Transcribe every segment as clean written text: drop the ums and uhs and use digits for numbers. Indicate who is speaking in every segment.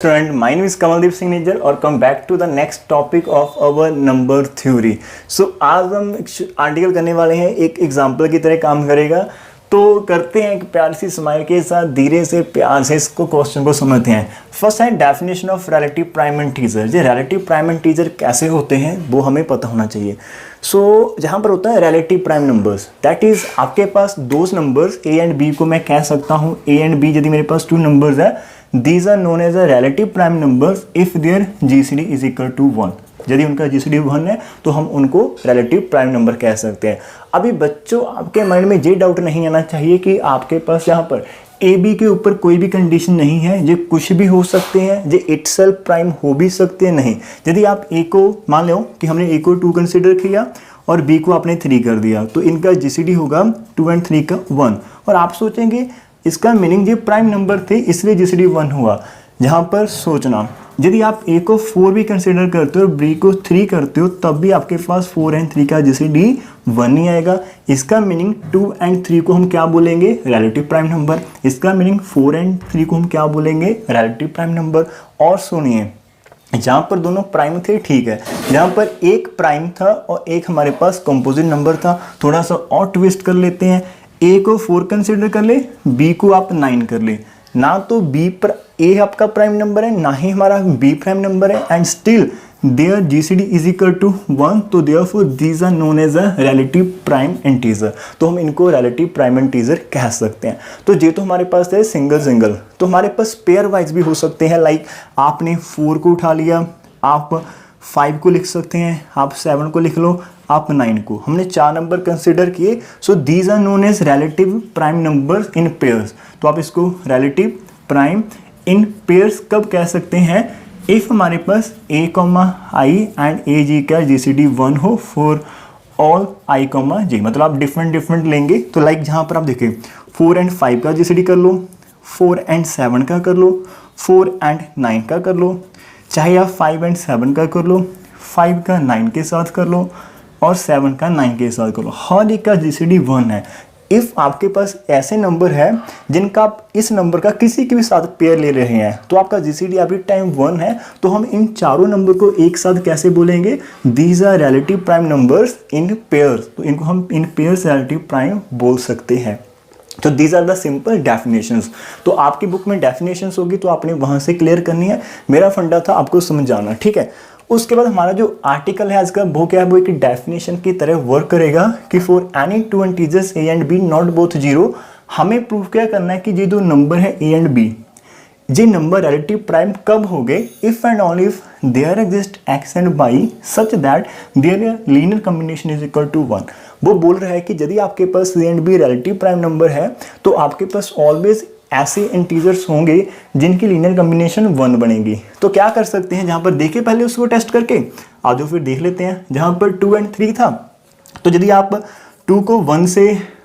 Speaker 1: Student, my name is Kamaldeep Singh Nijjal और come back to the next topic of our number theory. So आज हम article करने वाले हैं, एक एग्जाम्पल की तरह काम करेगा। तो करते हैं एक प्यार सी स्माइल के साथ, धीरे से प्यार से इसको क्वेश्चन को समझते हैं। फर्स्ट है definition of relative prime and teaser. ये रिलेटिव प्राइम एंड टीजर कैसे होते हैं वो हमें पता होना चाहिए। सो जहाँ पर होता है relative prime numbers, that is आपके पास दो नंबर्स ए एंड बी को मैं कह सकता हूँ ए एंड बी। यदि मेरे पास टू नंबर्स है, these are known as a relative prime numbers if their GCD is equal to 1। यदि उनका GCD 1 है तो हम उनको relative prime number कह सकते हैं। अभी बच्चों आपके माइंड में ये डाउट नहीं आना चाहिए कि आपके पास यहाँ पर ए बी के ऊपर कोई भी कंडीशन नहीं है, ये कुछ भी हो सकते हैं, ये इटसेल्फ प्राइम हो भी सकते हैं। नहीं, यदि आप ए को मान लो कि हमने ए को 2 कंसिडर किया और बी को आपने 3 कर दिया तो इनका GCD होगा 2 और 3 का 1। और आप सोचेंगे इसका मीनिंग ये प्राइम नंबर थे इसलिए GCD 1 हुआ। जहाँ पर सोचना, यदि आप ए को 4 भी कंसिडर करते हो और बी को 3 करते हो तब भी आपके पास 4 और 3 का GCD 1 ही आएगा। इसका मीनिंग 2 और 3 को हम क्या बोलेंगे? Relative prime number. इसका मीनिंग 4 और 3 को हम क्या बोलेंगे? Relative prime number. और सुनिए, जहाँ पर दोनों प्राइम थे ठीक है, जहाँ पर एक प्राइम था और एक हमारे पास कंपोजिट नंबर था, थोड़ा सा और ट्विस्ट कर लेते हैं। ए को 4 कंसिडर कर ले, बी को आप 9 कर ले। ना तो बी पर ए आपका प्राइम नंबर है, ना ही हमारा बी प्राइम नंबर है, and still there GCD is equal to 1। तो therefore these are known as a relative prime integer. तो हम इनको रिलेटिव प्राइम एंड टीजर कह सकते हैं। तो ये तो हमारे पास है सिंगल सिंगल। तो हमारे पास पेयर वाइज भी हो सकते हैं। लाइक आपने 4 को उठा लिया, आप 5 को लिख सकते हैं, आप 7 को लिख लो, आप 9 को। हमने 4 नंबर कंसिडर किए। So these are known as relative prime numbers in pairs. तो आप इसको रिलेटिव प्राइम इन पेयर्स कब कह सकते हैं? इफ हमारे पास a, i and a, g का GCD 1 हो फॉर ऑल i, j। मतलब आप डिफरेंट लेंगे। तो लाइक जहाँ पर आप देखें 4 और 5 का GCD कर लो, 4 और 7 का कर लो, 4 और 9 का कर लो, चाहे आप 5 और 7 का कर लो, 5 का 9 के साथ कर लो और 7 का 9 के साथ कर लो। हर एक का GCD 1 है। इफ़ आपके पास ऐसे नंबर है जिनका आप इस नंबर का किसी के भी साथ पेयर ले रहे हैं तो आपका GCD एवरी टाइम 1 है। तो हम इन चारों नंबर को एक साथ कैसे बोलेंगे? These are relative prime numbers in pairs. तो इनको हम इन पेयर्स रिलेटिव प्राइम बोल सकते हैं। तो these are the simple definitions. तो आपकी बुक में डेफिनेशंस होगी तो आपने वहाँ से क्लियर करनी है। मेरा फंडा था आपको समझाना, ठीक है। उसके बाद हमारा जो आर्टिकल है आज का वो क्या है? वो एक डेफिनेशन की तरह वर्क करेगा कि for any two integers A and B not both zero. हमें प्रूफ क्या करना है कि ये जो नंबर है ए एंड बी, ये नंबर रिलेटिव प्राइम कब हो गए? If and all if there exist X and Y such that their linear combination is equal to 1। वो बोल रहा है कि यदि आपके पास A and B relative prime number है तो आपके पास ऑलवेज ऐसे इंटीजर्स होंगे जिनकी लीनियर कॉम्बिनेशन 1 बनेगी। तो क्या कर सकते हैं? जहाँ पर देखे पहले उसको टेस्ट करके आज फिर देख लेते हैं। जहाँ पर 2 और 3 था तो यदि आप 2 को 1 से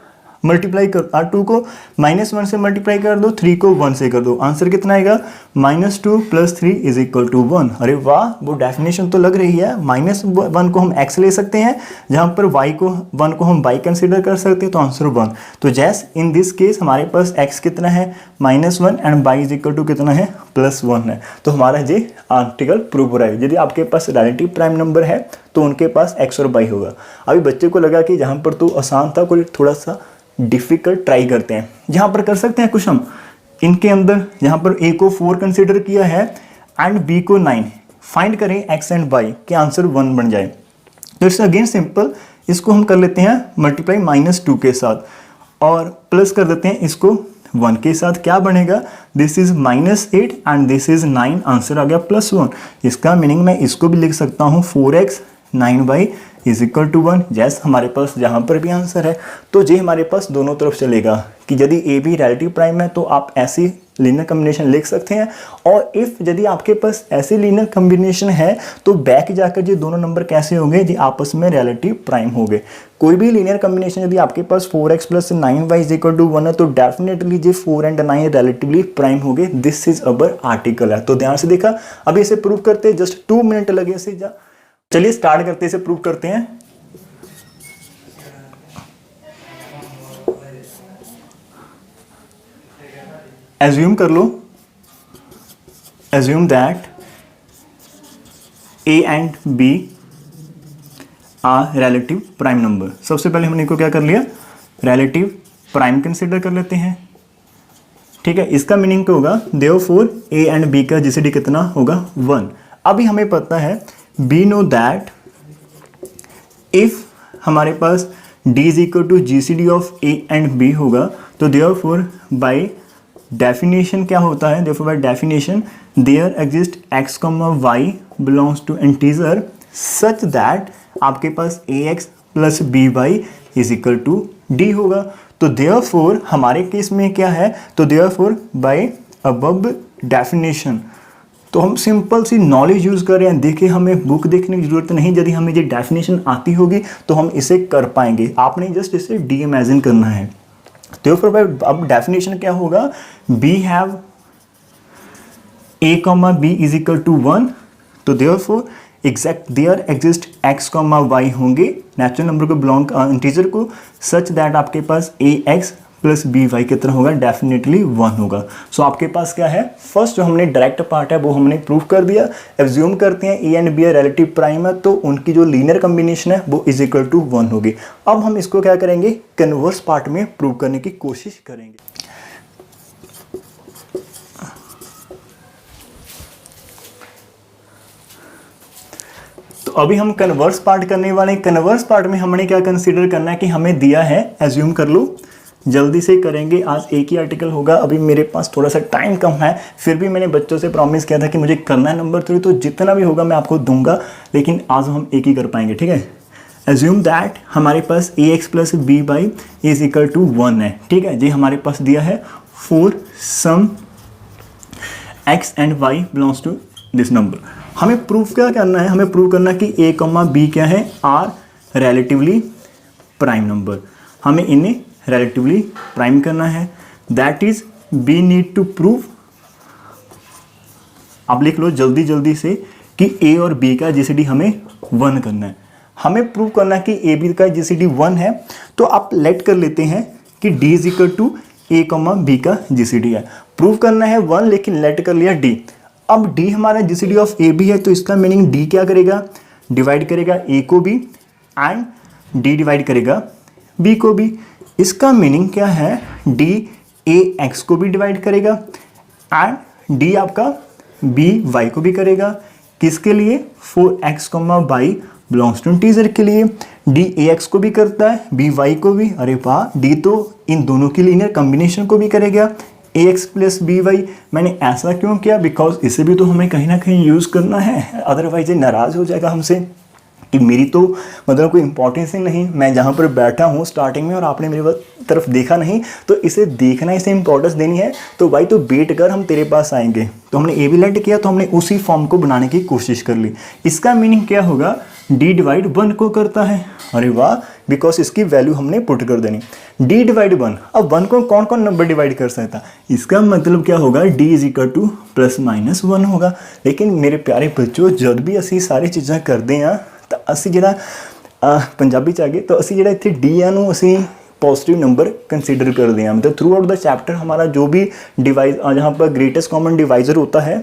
Speaker 1: मल्टीप्लाई कर, 2 को -1 से मल्टीप्लाई कर दो, 3 को 1 से कर दो, आंसर कितना आएगा? -2 + 3 इज इक्वल टू 1। अरे वाह, वो डेफिनेशन तो लग रही है। -1 को हम x ले सकते हैं, जहाँ पर 1 को हम y कंसिडर कर सकते हैं, तो आंसर 1। तो जैस इन दिस केस हमारे पास x कितना है? -1 and y is equal to कितना है? +1 है। तो हमारा ये आर्टिकल प्रूव हो रहा है। यदि आपके पास रिलेटिव प्राइम नंबर है तो उनके पास x और y होगा। अभी बच्चे को लगा कि जहाँ पर तो आसान था, कोई थोड़ा सा डिफिकल्ट ट्राई करते हैं। यहाँ पर कर सकते हैं कुछ हम इनके अंदर, यहाँ पर a को 4 कंसिडर किया है एंड b को 9, फाइंड करें x एंड y के आंसर 1 बन जाए। तो इट्स अगेन सिंपल। इसको हम कर लेते हैं मल्टीप्लाई -2 के साथ और प्लस कर देते हैं इसको 1 के साथ। क्या बनेगा? This is -8 and this is 9, answer आ गया +1। इसका मीनिंग मैं इसको भी लिख सकता हूँ 4x 9y is equal to 1। जैस हमारे पास जहाँ पर भी आंसर है तो ये हमारे पास दोनों तरफ चलेगा कि यदि ए बी रिलेटिव प्राइम है तो आप ऐसी लीनियर कॉम्बिनेशन लिख सकते हैं। और इफ यदि आपके पास ऐसी लीनियर कॉम्बिनेशन है तो बैक जाकर ये दोनों नंबर कैसे होंगे? ये आपस में रिलेटिव प्राइम होंगे। कोई भी लीनियर कॉम्बिनेशन यदि आपके पास 4x + 9y is equal to 1 है तो डेफिनेटली ये 4 और 9 रिलेटिवली प्राइम होंगे। दिस इज अवर आर्टिकल है। तो ध्यान से देखा। अभी इसे प्रूव करते, जस्ट 2 मिनट लगे इसे। चलिए स्टार्ट करते, इसे प्रूव करते हैं। एज्यूम कर लो assume that A and B are relative prime number। सबसे पहले हमने इनको क्या कर लिया, relative prime कंसिडर कर लेते हैं, ठीक है। इसका मीनिंग क्या होगा, therefore A and B का GCD कितना होगा 1। अभी हमें पता है we know that if हमारे पास D is equal to GCD of A and B होगा तो therefore by definition क्या होता है, therefore by definition there exist x, y belongs to integer such that आपके पास ax plus by is equal to d होगा। तो therefore हमारे case में क्या है, तो therefore by above definition, तो हम सिंपल सी नॉलेज यूज़ कर रहे हैं। देखिए हमें बुक देखने की ज़रूरत नहीं, यदि हमें ये डेफिनेशन आती होगी तो हम इसे कर पाएंगे। आपने जस्ट इसे डी इमेजिन करना है। तो फिर अब डेफिनेशन क्या होगा, B have A comma B is equal to 1, तो therefore exact there exist X comma Y होंगे नेचुरल नंबर को बिलोंग इंटीजर को, सच दैट आपके पास A X plus B Y कितना होगा, डेफिनेटली 1 होगा। सो आपके पास क्या है, फर्स्ट जो हमने डायरेक्ट पार्ट है वो हमने प्रूव कर दिया। एज्यूम करते हैं ए एंड बी रिलेटिव प्राइम है तो उनकी जो लीनियर कॉम्बिनेशन है वो इज इक्वल टू 1 होगी। अब हम इसको क्या करेंगे, कन्वर्स पार्ट में प्रूव करने की कोशिश करेंगे। तो अभी हम कन्वर्स पार्ट करने वाले हैं। कन्वर्स पार्ट में हमने क्या कंसीडर करना है कि हमें दिया है, एज्यूम कर लो, जल्दी से करेंगे, आज एक ही आर्टिकल होगा। अभी मेरे पास थोड़ा सा टाइम कम है, फिर भी मैंने बच्चों से प्रॉमिस किया था कि मुझे करना है नंबर 3, तो जितना भी होगा मैं आपको दूंगा, लेकिन आज हम एक ही कर पाएंगे, ठीक है। एज्यूम दैट हमारे पास A X plus B Y is equal to 1 है, ठीक है जी। हमारे पास दिया है for some X and Y belongs to this number. हमें प्रूफ क्या करना है, हमें प्रूव करना कि ए कॉमा बी क्या है, आर रिलेटिवली प्राइम नंबर। हमें इन्हें रिलेटिवली प्राइम करना है, that is we need to prove. अब लिख लो जल्दी जल्दी से कि ए और बी का जीसीडी हमें 1 करना है। हमें प्रूव करना है कि ए बी का जीसीडी 1 है, तो आप लेट कर लेते हैं कि D is equal to A comma B का जीसीडी है। प्रूव करना है 1 लेकिन लेट कर लिया डी। अब डी हमारा जीसीडी ऑफ ए बी है, तो इसका मीनिंग डी क्या करेगा, डिवाइड करेगा ए को भी एंड डी डिवाइड करेगा बी को भी। इसका मीनिंग क्या है, डी ए एक्स को भी डिवाइड करेगा एंड डी आपका बी वाई को भी करेगा। किसके लिए, for X comma Y belongs to integer के लिए। डी ए एक्स को भी करता है, बी वाई को भी। अरे वाह, डी तो इन दोनों की लीनियर कॉम्बिनेशन को भी करेगा, ए एक्स प्लस बी वाई। मैंने ऐसा क्यों किया, बिकॉज इसे भी तो हमें कहीं ना कहीं यूज़ करना है, अदरवाइज ये नाराज़ हो जाएगा हमसे कि मेरी तो मतलब कोई इंपॉर्टेंस ही नहीं, मैं जहाँ पर बैठा हूँ स्टार्टिंग में और आपने मेरी तरफ देखा नहीं, तो इसे देखना, इसे इंपॉर्टेंस देनी है, तो भाई तो वेट कर, हम तेरे पास आएंगे। तो हमने ए भी लेट किया, तो हमने उसी फॉर्म को बनाने की कोशिश कर ली। इसका मीनिंग क्या होगा, डी डिवाइड 1 को करता है। अरे वाह, बिकॉज इसकी वैल्यू हमने पुट कर देनी, डी डिवाइड 1। अब 1 को कौन कौन नंबर डिवाइड कर सकता है, इसका मतलब क्या होगा, D is equal two plus minus 1 होगा। लेकिन मेरे प्यारे बच्चों, जब भी असी सारी चीज़ें करते हैं तो असी ਜਿਹੜਾ पंजाबी च आ गए, तो असी ਜਿਹੜਾ ਇੱਥੇ डी ਨੂੰ ਅਸੀਂ पॉजिटिव नंबर कंसीडर करते हैं। मतलब थ्रू आउट द चैप्टर हमारा जो भी डिवाइस जहाँ पर ग्रेटेस्ट कॉमन डिवाइजर होता है,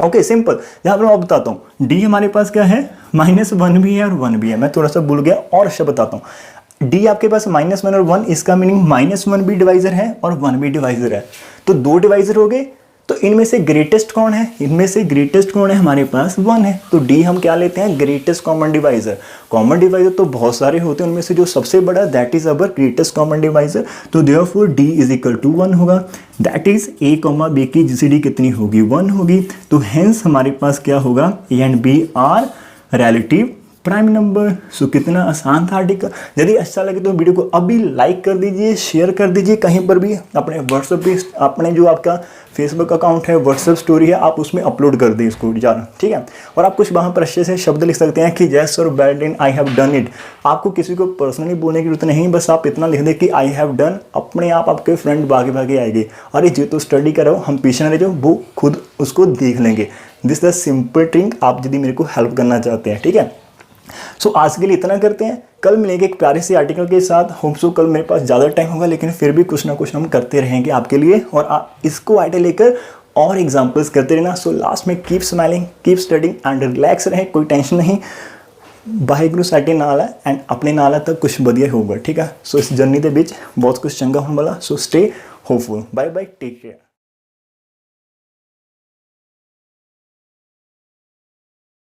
Speaker 1: ओके सिंपल, जहाँ पर मैं बताता हूँ डी हमारे पास क्या है, -1 भी है और 1 भी है। मैं थोड़ा सा भूल गया और अच्छा बताता हूँ। डी आपके पास -1 और 1, इसका मीनिंग -1 भी डिवाइजर है और 1 भी डिवाइजर है, तो 2 डिवाइजर हो गए। तो इनमें से ग्रेटेस्ट कौन है, इनमें से ग्रेटेस्ट कौन है, हमारे पास 1 है। तो डी हम क्या लेते हैं, greatest common divisor. Common divisor तो बहुत सारे होते हैं, उनमें से जो सबसे बड़ा that is our greatest common divisor. तो therefore D is equal to 1 होगा, that is A comma B की जीसीडी कितनी होगी, 1 होगी। तो हेंस हमारे पास क्या होगा, A and B are relative prime number. So कितना आसान था आर्टिकल। यदि अच्छा लगे तो वीडियो को अभी लाइक कर दीजिए, शेयर कर दीजिए, कहीं पर भी अपने व्हाट्सएप पे, अपने जो आपका फेसबुक अकाउंट है, व्हाट्सएप स्टोरी है, आप उसमें अपलोड कर दें इसको जाना, ठीक है। और आप कुछ वहाँ पर अच्छे से शब्द लिख सकते हैं कि यस और well done, I have done it. आपको किसी को पर्सनली बोलने की जरूरत नहीं, बस आप इतना लिख दें कि आई हैव डन, अपने आप आपके फ्रेंड भागे भागे आएंगे, अरे जो तो स्टडी करो, हम पीछे न रह जाओ, वो खुद उसको देख लेंगे। दिस द सिंपल ट्रिक, आप यदि मेरे को हेल्प करना चाहते हैं, ठीक है। सो आज के लिए इतना करते हैं, कल मिलेंगे एक प्यारे से आर्टिकल के साथ। होप सो कल मेरे पास ज़्यादा टाइम होगा, लेकिन फिर भी कुछ ना कुछ हम करते रहेंगे आपके लिए। और इसको आइडिया लेकर और एग्जाम्पल्स करते रहना। सो लास्ट में keep smiling, keep studying and relax रहें, कोई टेंशन नहीं, वाहिगुरु साडे नाल है एंड अपने नाल है तो कुछ वधिया होगा, ठीक है। सो इस जर्नी के बीच बहुत कुछ चंगा होने वाला। So stay hopeful, bye bye, take care.